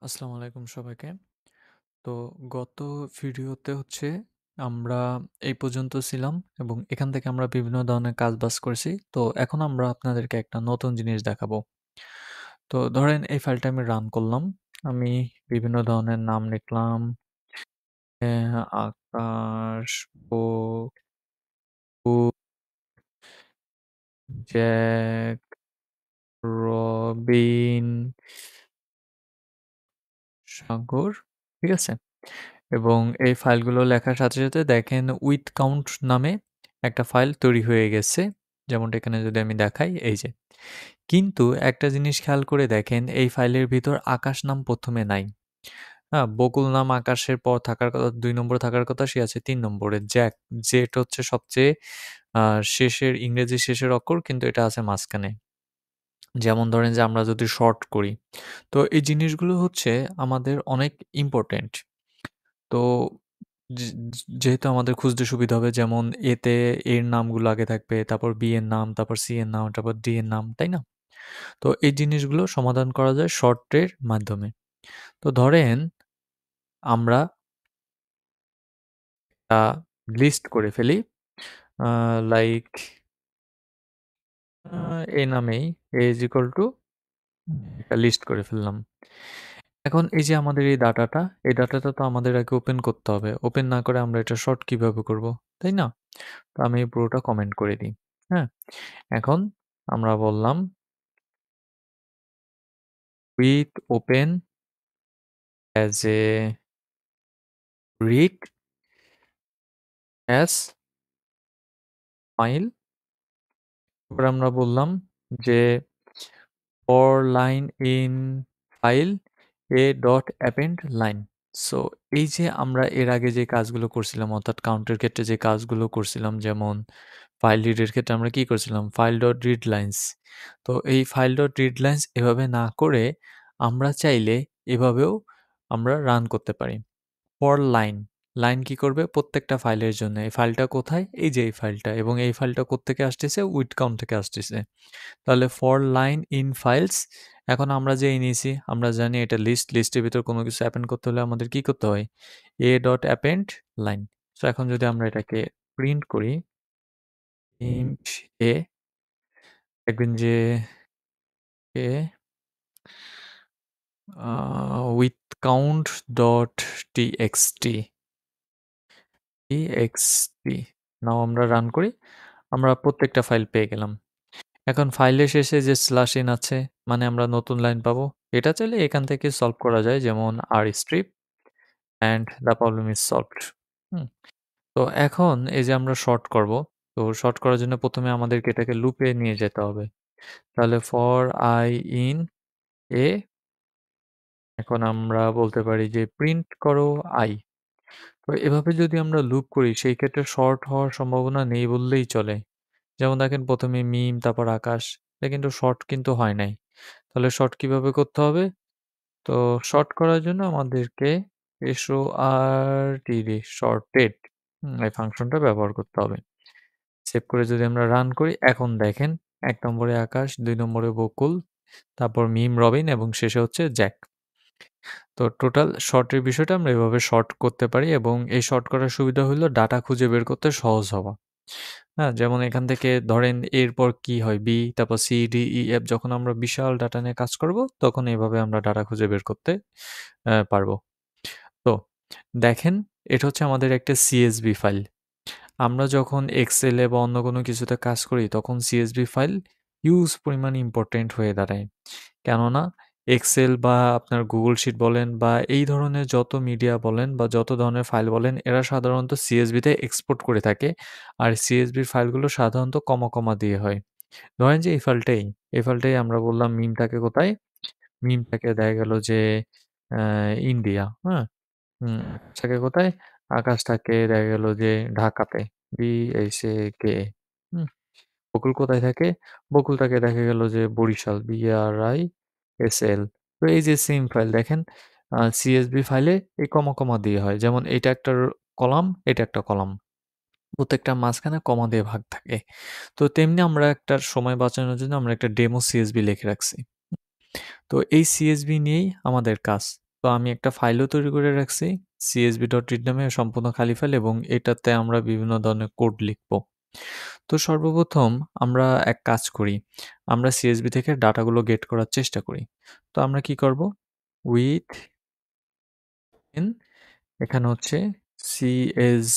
আসসালামু আলাইকুম সবাইকে। তো গত ভিডিওতে আমরা এই পর্যন্ত ছিলাম এবং এখান থেকে আমরা বিভিন্ন ধরনের কাজ-বাজ করেছি। তো এখন আমরা আপনাদেরকে একটা নতুন জিনিস দেখাবো। তো ধরেন এই ফাইলটা আমি রান করলাম। আমি বিভিন্ন ধরনের নাম লিখলাম। আকাশ, বকু, জ্যাক, রবিন, সাগর, ঠিক আছে? এবং এই ফাইলগুলো লেখার সাথে, সাথে দেখেন উইথ কাউন্ট নামে একটা ফাইল তৈরি হয়ে গেছে। যেমনটা এখানে যদি আমি দেখাই, এই যে। কিন্তু একটা জিনিস খেয়াল করে দেখেন, এই ফাইলের ভিতর আকাশ নাম ১ম এ নাই। হ্যাঁ? বকুল নাম আকাশের পর থাকার কথা, ২ নম্বরে থাকার কথা, সে আছে ৩ নম্বরে। জ্যাক, যেটা হচ্ছে সবচেয়ে আ শেষের ইংরেজি শেষের অক্ষর, কিন্তু এটা আছে মাঝখানে। যেমন ধরেন যে আমরা যদি শর্ট করি, তো এই জিনিসগুলো আমাদের অনেক ইম্পোর্টেন্ট। তো যে যেহেতু আমাদের খুঁজতে সুবিধা হবে, যেমন এতে এর নামগুলো আগে থাকবে, তারপর বি এর নাম, তারপর সি এর নাম, তারপর ডি এর নাম, তাই না? তো এই জিনিসগুলো সমাধান করা যায় শর্টের মাধ্যমে। তো ধরেন আমরা একটা লিস্ট করে ফেলি, আ লাইক আ এই নামেই a is equal to একটা লিস্ট করে ফেললাম। এখন এই যে আমাদের এই ডাটাটা তো আমাদের আগে ওপেন করতে হবে। ওপেন না করে আমরা এটা শর্ট কিভাবে করব? তাই না? তো আমি পুরোটা কমেন্ট করে দিই। হ্যাঁ? এখন আমরা বললাম with open as a read as file, তারপর আমরা বললাম যে for line in file a dot append line. So এই যে আমরা এর আগে যে কাজগুলো করছিলাম, অর্থাৎ কাউন্টের ক্ষেত্রে যে কাজগুলো করছিলাম, যেমন ফাইল রিডের ক্ষেত্রে আমরা কি করছিলাম, ফাইল ডট রিড লাইনস। তো এই ফাইল ডট রিড লাইনস এভাবে না করে আমরা চাইলে এভাবেও আমরা রান করতে পারি। ফর লাইন, লাইন কি করবে প্রত্যেকটা ফাইলের জন্য, এই ফাইলটা কোথায়, এই যে এই ফাইলটা, এবং এই ফাইলটা কোত্থেকে আসতেছে, উইড কাউন্ট থেকে আসতেছে। তাহলে ফর লাইন ইন ফাইলস, এখন আমরা যে নিয়েছি আমরা জানি এটা লিস্ট, লিস্টের ভিতর কোনো কিছু অ্যাপেন্ড করতে হলে আমাদের কি করতে হয়, A dot append line. So এখন যদি আমরা এটাকে প্রিন্ট করি, প্রিন্ট এ, দেখবেন যে এ with count dot TXT, TXT, now আমরা রান করি, আমরা প্রত্যেকটা ফাইল পেয়ে গেলাম। এখন ফাইলের শেষে যে স্ল্যাশ ইন আছে, মানে আমরা নতুন লাইন পাবো। এটা চাইলে এখান থেকে সলভ করা যায়, যেমন আর strip and the problem is solved. Hmm? তো এখন এই যে আমরা শর্ট করব, তো শর্ট করার জন্য প্রথমে আমাদেরকে এটাকে লুপে নিয়ে যেতে হবে। তাহলে ফর আই ইন এ, এখন আমরা বলতে পারি যে প্রিন্ট করো আই। তো এভাবে যদি আমরা লুপ করি, সেই ক্ষেত্রে শর্ট হওয়ার সম্ভাবনা নেই বললেই চলে। যেমন দেখেন প্রথমে মিম, তারপর আকাশ, এটা কিন্তু শর্ট কিন্তু হয় নাই। তাহলে শর্ট কিভাবে করতে হবে? তো শর্ট করার জন্য আমাদেরকে SORTD, শর্টেড, এই ফাংশনটা ব্যবহার করতে হবে। সেভ করে যদি আমরা রান করি, এখন দেখেন ১ নম্বরে আকাশ, ২ নম্বরে বকুল, তারপর মিম, রবিন এবং শেষে হচ্ছে জ্যাক। তো টোটাল শর্টের বিষয়টা আমরা এভাবে শর্ট করতে পারি, এবং এই শর্ট করার সুবিধা হলো ডাটা খুঁজে বের করতে সহজ হওয়া। হ্যাঁ? যেমন এখান থেকে ধরেন এরপর কি হয়, বি, তারপর সি, ডি, ই, এফ, যখন আমরা বিশাল ডাটা নিয়ে কাজ করব, তখন এভাবে আমরা ডাটা খুঁজে বের করতে পারবো। তো দেখেন, এটা হচ্ছে আমাদের একটা CSV ফাইল। আমরা যখন এক্সেল এ বা অন্য কোনো কিছুতে কাজ করি, তখন CSV ফাইল হিউজ পরিমাণ ইম্পোর্টেন্ট হয়ে দাঁড়ায়। কেননা এক্সেল বা আপনার গুগল শিট বলেন বা এই ধরনের যত মিডিয়া বলেন বা যত ধরনের ফাইল বলেন, এরা সাধারণত CSV-তে এক্সপোর্ট করে থাকে। আর CSV-র ফাইলগুলো সাধারণত কমা, কমা দিয়ে হয়। ধরেন যে এই ফাইলটাই আমরা বললাম মিমটাকে কোথায়? মিমটাকে দেখা গেল যে আ ইন্ডিয়া, হ্যাঁ? আকাশটাকে কোথায়? আকাশটাকে দেখা গেল যে ঢাকাতে। BHAKA, হুম? বকুল কোথায় থাকে? বকুলটাকে দেখা গেল যে বরিশাল, BRISL। তো এই যে সিম ফাইল দেখেন, CSV ফাইলে এই কমা, কমা দিয়ে হয়। যেমন এইটা একটা কলাম, এটা একটা কলাম। প্রত্যেকটার মাঝখানে কমা দিয়ে ভাগ থাকে। তো তেমনি আমরা একটা সময় বাঁচানোর জন্য আমরা একটা ডেমো CSV লিখে রাখছি। তো এই CSV নিয়েই আমাদের কাজ। তো আমি একটা ফাইলও তৈরি করে রাখছি csv.read নামে সম্পূর্ণ খালি ফাইল এবং এটাতে আমরা বিভিন্ন ধরনের কোড লিখব। তো সর্বপ্রথম আমরা এক কাজ করি। আমরা CSV থেকে ডাটাগুলো গেট করার চেষ্টা করি। তো আমরা কি করব? উইথ ইন এখানে হচ্ছে cs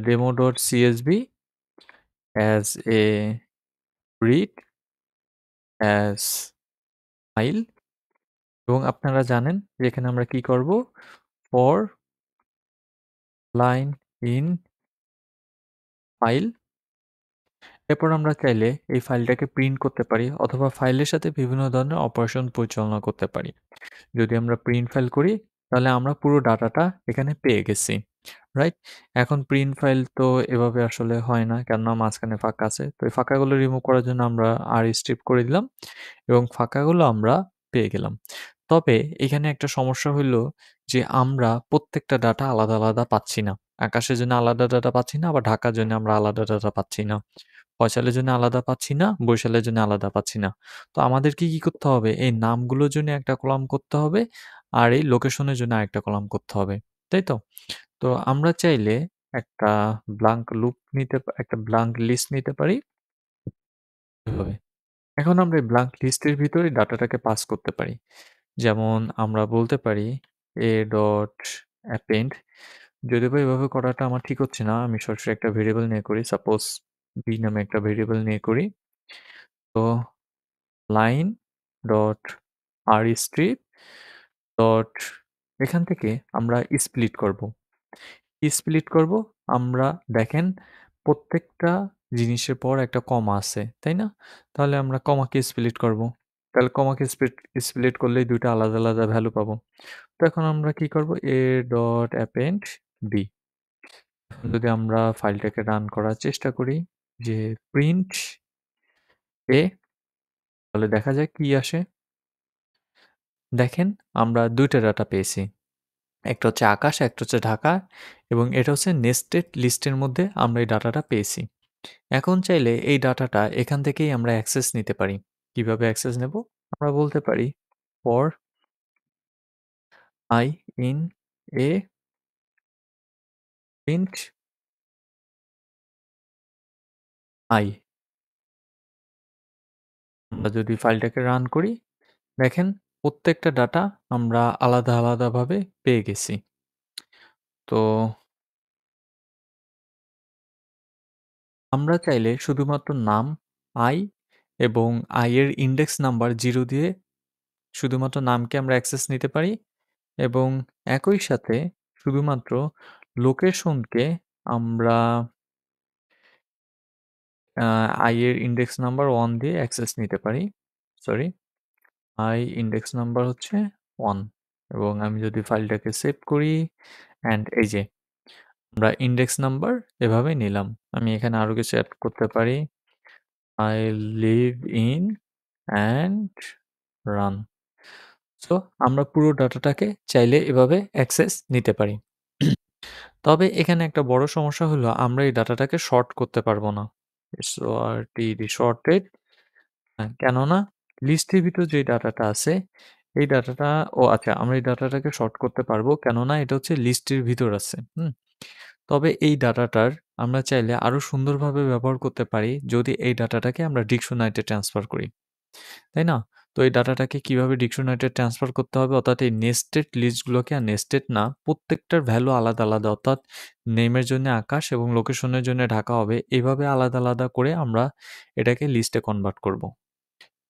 demo.csv as a read as file এবং আপনারা জানেন যে এখানে আমরা কি করব? for line in file এরপর আমরা চাইলে এই ফাইলটাকে প্রিন্ট করতে পারি অথবা ফাইলের সাথে বিভিন্ন ধরনের অপারেশন পরিচালনা করতে পারি। যদি আমরা প্রিন্ট ফাইল করি তাহলে আমরা পুরো ডাটাটা এখানে পেয়ে গেছি। রাইট? এখন প্রিন্ট ফাইল তো এভাবে আসলে হয় না কেননা মাঝখানে ফাঁকা আছে। তো এই ফাঁকাগুলো রিমুভ করার জন্য আমরা strip করে দিলাম এবং ফাঁকাগুলো আমরা পেয়ে গেলাম। তবে এখানে একটা সমস্যা হইলো যে আমরা প্রত্যেকটা ডাটা আলাদা, আলাদা পাচ্ছি না। আকাশের জন্য আলাদা ডাটা পাচ্ছি না, আবার ঢাকার জন্য আমরা আলাদা ডাটা পাচ্ছি না। ফয়সালের জন্য আলাদা পাচ্ছি না, বরিশালের জন্য আলাদা পাচ্ছি না। তো আমাদেরকে কি করতে হবে? এই নামগুলোর জন্য একটা কলাম করতে হবে, আর এই লোকেশনের জন্য আরেকটা কলাম করতে হবে। তাই তো? তো আমরা চাইলে একটা একটা ব্ল্যাংক লিস্ট নিতে পারি এভাবে। এখন আমরা এই ব্ল্যাংক লিস্টের ভিতরে ডাটাটাকে পাস করতে পারি। যেমন আমরা বলতে পারি a.append যদিও বা এভাবে করাটা আমার ঠিক হচ্ছে না। আমি সরাসরি একটা ভেরিয়েবল নিয়ে করি। সাপোজ b নামে একটা ভেরিয়েবল নিয়ে করি। তো line ডট rstrip ডট এখান থেকে আমরা স্প্লিট করব। কি স্প্লিট করব? আমরা দেখেন প্রত্যেকটা জিনিসের পর একটা কমা আছে, তাই না? তাহলে আমরা কমাকে স্প্লিট করব। তাহলে কমাকে স্প্লিট করলেই ২ টা আলাদা, আলাদা ভ্যালু পাবো। তো এখন আমরা কি করব? a.append b যদি আমরা ফাইলটাকে রান করার চেষ্টা করি যে প্রিন্ট a তাহলে দেখা যাক কি আসে। দেখেন আমরা ২ টা ডাটা পেয়েছি। একটা হচ্ছে আকাশ, একটা হচ্ছে ঢাকা এবং এটা হচ্ছে নেস্টেড লিস্টের মধ্যে আমরা এই ডাটাটা পেয়েছি। এখন চাইলে এই ডাটাটা এখান থেকেই আমরা অ্যাক্সেস নিতে পারি। কিভাবে অ্যাক্সেস নেব? আমরা বলতে পারি for I in a print I আমরা যদি ফাইলটাকে রান করি, দেখেন প্রত্যেকটা ডাটা আমরা আলাদা, আলাদাভাবে পেয়ে গেছি। তো আমরা চাইলে শুধুমাত্র নাম I এবং I এর ইনডেক্স নাম্বার 0 দিয়ে শুধুমাত্র নামকে আমরা অ্যাক্সেস নিতে পারি এবং একই সাথে শুধুমাত্র লোকেশনকে আমরা I এর ইনডেক্স নাম্বার 1 দিয়ে অ্যাক্সেস নিতে পারি। সরি, I ইনডেক্স নাম্বার হচ্ছে 1 এবং আমি যদি ফাইলটাকে সেভ করি অ্যান্ড এই যে আমরা ইনডেক্স নাম্বার এভাবে নিলাম। আমি এখানে আরো কিছু এড করতে পারি। I live in and run। So আমরা পুরো ডাটাটাকে চাইলে এভাবে অ্যাক্সেস নিতে পারি। তবে এখানে একটা বড় সমস্যা হলো আমরা এই ডাটাটাকে শর্ট করতে পারবো না। shorted কেননা লিস্টের ভিতর যে ডাটাটা আছে এই ডাটাটা আচ্ছা আমরা এই ডাটাটাকে শর্ট করতে পারবো কেননা এটা হচ্ছে লিস্টের ভিতর আছে। তবে এই ডাটাটার আমরা চাইলে আরো সুন্দরভাবে ব্যবহার করতে পারি যদি এই ডাটাটাকে আমরা ডিকশনারিতে ট্রান্সফার করি। তাই না? তো এই ডাটাটাকে কিভাবে ডিকশনারিতে ট্রান্সফার করতে হবে অর্থাৎ এই নেস্টেড লিস্টগুলোকে আর নেস্টেড না প্রত্যেকটার ভ্যালু আলাদা, আলাদা অর্থাৎ নেমের জন্য আকাশ এবং লোকেশনের জন্য ঢাকা হবে। এভাবে আলাদা, আলাদা করে আমরা এটাকে লিস্টে কনভার্ট করব।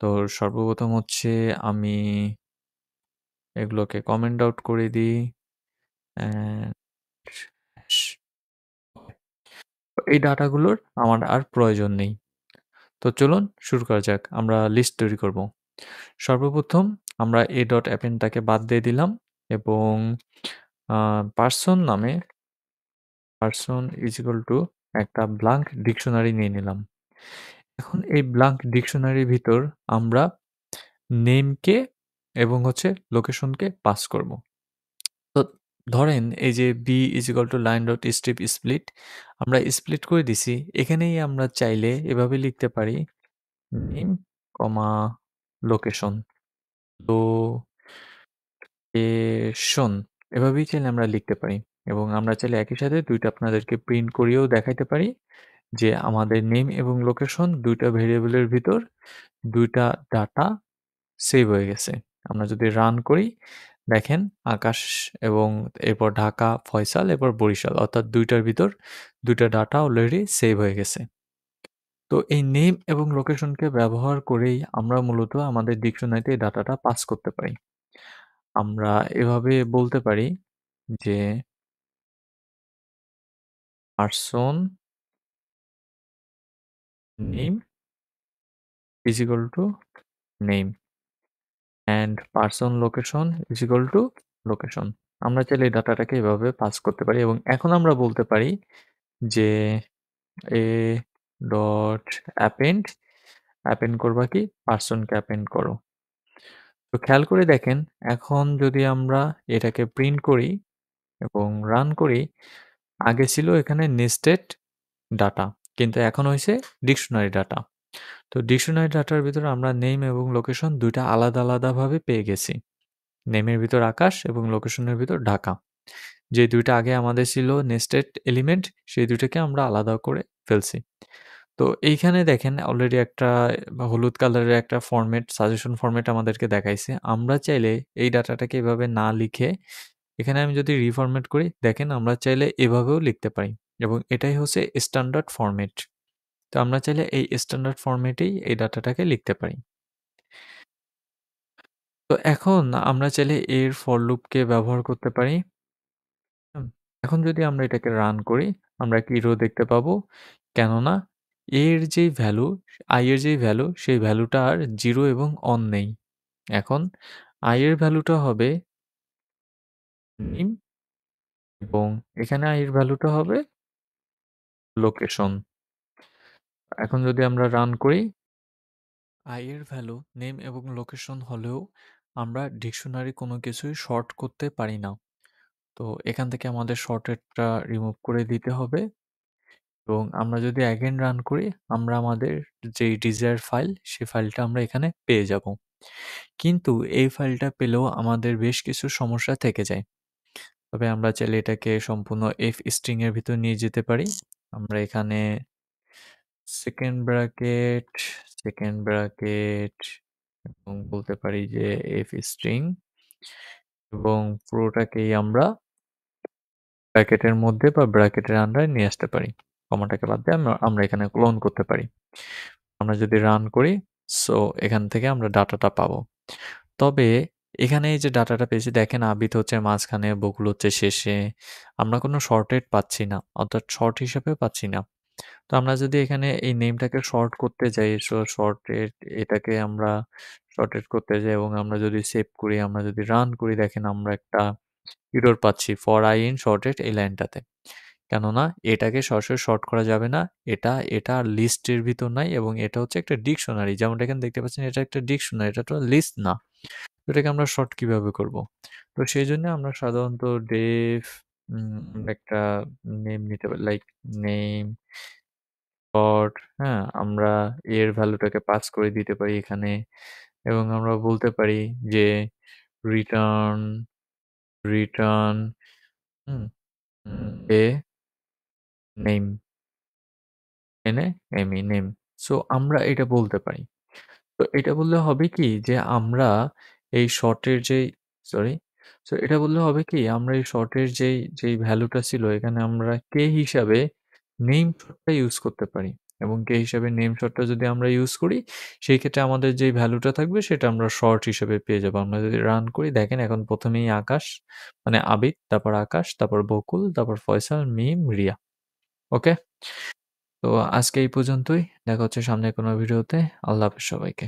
তো সর্বপ্রথম হচ্ছে আমি এগুলোকে কমেন্ট আউট করে দিই অ্যান্ড এই ডাটাগুলোর আমার আর প্রয়োজন নেই। তো চলুন শুরু করা যাক। আমরা লিস্ট তৈরি করব। সর্বপ্রথম আমরা a.append-টাকে বাদ দিয়ে দিলাম এবং পারসন নামে পারসন ইজ ইকুয়াল টু একটা ব্ল্যাংক ডিকশনারি নিয়ে নিলাম। এখন এই ব্ল্যাংক ডিকশনারির ভিতর আমরা নেমকে এবং হচ্ছে লোকেশনকে পাস করব। তো ধরেন এই যে b is equal to line.strip split আমরা স্প্লিট করে দিছি। এখানেই আমরা চাইলে এভাবে লিখতে পারি নেম, লোকেশন। তো শোন। এভাবেই চাইলে আমরা লিখতে পারি এবং আমরা চাইলে একই সাথে ২ টা আপনাদেরকে প্রিন্ট করিয়েও দেখাইতে পারি যে আমাদের নেম এবং লোকেশন ২ টা ভেরিয়েবলের ভিতর ২ টা ডাটা সেভ হয়ে গেছে। আমরা যদি রান করি, দেখেন আকাশ এবং এরপর ঢাকা, ফয়সাল, এরপর বরিশাল অর্থাৎ ২ টার ভিতর ২ টা ডাটা অলরেডি সেভ হয়ে গেছে। তো এই নেম এবং লোকেশনকে ব্যবহার করেই আমরা মূলত আমাদের ডিকশনারিতে এই ডাটাটা পাস করতে পারি। আমরা এভাবে বলতে পারি যে person name is equal to name and person location is equal to location. আমরা চাইলে এই ডাটাটাকে এভাবে পাস করতে পারি এবং এখন আমরা বলতে পারি যে এ ডট অ্যাপেন্ড, অ্যাপেন্ড করবা কি পারসনকে অ্যাপেন্ড করো। তো খেয়াল করে দেখেন এখন যদি আমরা এটাকে প্রিন্ট করি এবং রান করি, আগে ছিল এখানে নেস্টেড ডাটা কিন্তু এখন হয়েছে ডিকশনারি ডাটা। তো ডিকশনারি ডাটার ভিতরে আমরা নেম এবং লোকেশন ২ টা আলাদা আলাদাভাবে পেয়ে গেছি। নেমের ভিতর আকাশ এবং লোকেশনের ভিতর ঢাকা। যে ২ টা আগে আমাদের ছিল নেস্টেড এলিমেন্ট সেই ২ টাকে আমরা আলাদা করে ফেলছি। তো এইখানে দেখেন অলরেডি একটা হলুদ কালারের একটা ফরম্যাট সাজেশন ফরম্যাট আমাদেরকে দেখাইছে। আমরা চাইলে এই ডাটাটাকে এভাবে না লিখে এখানে আমি যদি রিফরম্যাট করি দেখেন আমরা চাইলে এভাবেও লিখতে পারি এবং এটাই হচ্ছে স্ট্যান্ডার্ড ফরম্যাট। তো আমরা চাইলে এই স্ট্যান্ডার্ড ফরম্যাটেই এই ডাটাটাকে লিখতে পারি। তো এখন আমরা চাইলে এর ফর লুপকে ব্যবহার করতে পারি। হুম, এখন যদি আমরা এটাকে রান করি আমরা কি রো দেখতে পাবো? কেননা এর যেই ভ্যালু i এর যেই ভ্যালু সেই ভ্যালুটা আর 0 এবং অন নেই। এখন i এর ভ্যালুটা হবে নেম এবং এখানে i এর ভ্যালুটা হবে লোকেশন। এখন যদি আমরা রান করি i এর ভ্যালু নেম এবং লোকেশন হলেও আমরা ডিকশনারি কোনো কিছুই শর্ট করতে পারি না। তো এখান থেকে আমাদের শর্টেডটা রিমুভ করে দিতে হবে এবং আমরা যদি অ্যাগেন রান করি আমরা আমাদের যেই ডিজায়ার ফাইল সেই ফাইলটা আমরা এখানে পেয়ে যাব। কিন্তু এই ফাইলটা পেলেও আমাদের বেশ কিছু সমস্যা থেকে যায়। তবে আমরা চাইলে এটাকে সম্পূর্ণ এফ স্ট্রিং এর ভিতর নিয়ে যেতে পারি। আমরা এখানে সেকেন্ড ব্র্যাকেট, সেকেন্ড ব্র্যাকেট এবং বলতে পারি যে এফ স্ট্রিং এবং পুরোটাকেই আমরা ব্র্যাকেটের মধ্যে বা ব্র্যাকেটের আন্ডারে নিয়ে আসতে পারি। কমাটাকে বাদ দিয়ে আমরা এখানে ক্লোন করতে পারি। আমরা যদি রান করি সো এখান থেকে আমরা ডাটাটা পাবো। তবে এখানে এই যে ডাটাটা পেয়েছি দেখেন আবিদ হচ্ছে মাঝখানে, বকুল হচ্ছে শেষে। আমরা কোনো শর্টেড পাচ্ছি না অর্থাৎ শর্ট হিসেবে পাচ্ছি না। তো আমরা যদি এখানে এই নেমটাকে শর্ট করতে যাই শর্টেড এটাকে আমরা শর্টেড করতে যাই এবং আমরা যদি সেভ করি আমরা যদি রান করি দেখেন আমরা একটা এরর পাচ্ছি ফর আই ইন শর্টেড এই লাইনটাতে। কেননা এটাকে সরাসরি শর্ট করা যাবে না। এটা লিস্টের ভিতর নাই এবং এটা হচ্ছে একটা ডিকশনারি। যেমনটা এখানে দেখতে পাচ্ছেন এটা একটা ডিকশনারি, এটা তো লিস্ট না। তো এটাকে আমরা শর্ট কিভাবে করব? তো সেইজন্য আমরা সাধারণত ডেফ একটা নেম নিতে পারি লাইক নেম ডট হ্যাঁ? আমরা এর ভ্যালুটাকে পাস করে দিতে পারি এখানে এবং আমরা বলতে পারি যে return, return hmm? A name এনে নেমি নেম। সো আমরা এটা বলতে পারি। তো এটা বললে হবে কি যে আমরা এই শর্টের যেই সরি সো এটা বললে হবে কি আমরা এই শর্টের যেই ভ্যালুটা ছিল এখানে আমরা কে হিসাবে নেম শর্টটা ইউজ করতে পারি এবং কে হিসাবে নেম শর্টটা যদি আমরা ইউজ করি সেই ক্ষেত্রে আমাদের যেই ভ্যালুটা থাকবে সেটা আমরা শর্ট হিসেবে পেয়ে যাবো। আমরা যদি রান করি দেখেন এখন প্রথমেই আকাশ মানে আবিদ, তারপর আকাশ, তারপর বকুল, তারপর ফয়সাল, মিম, রিয়া। ওকে? তো আজকে এই পর্যন্তই। দেখা হচ্ছে সামনের কোনো ভিডিওতে। আল্লাহ হাফেজ সবাইকে।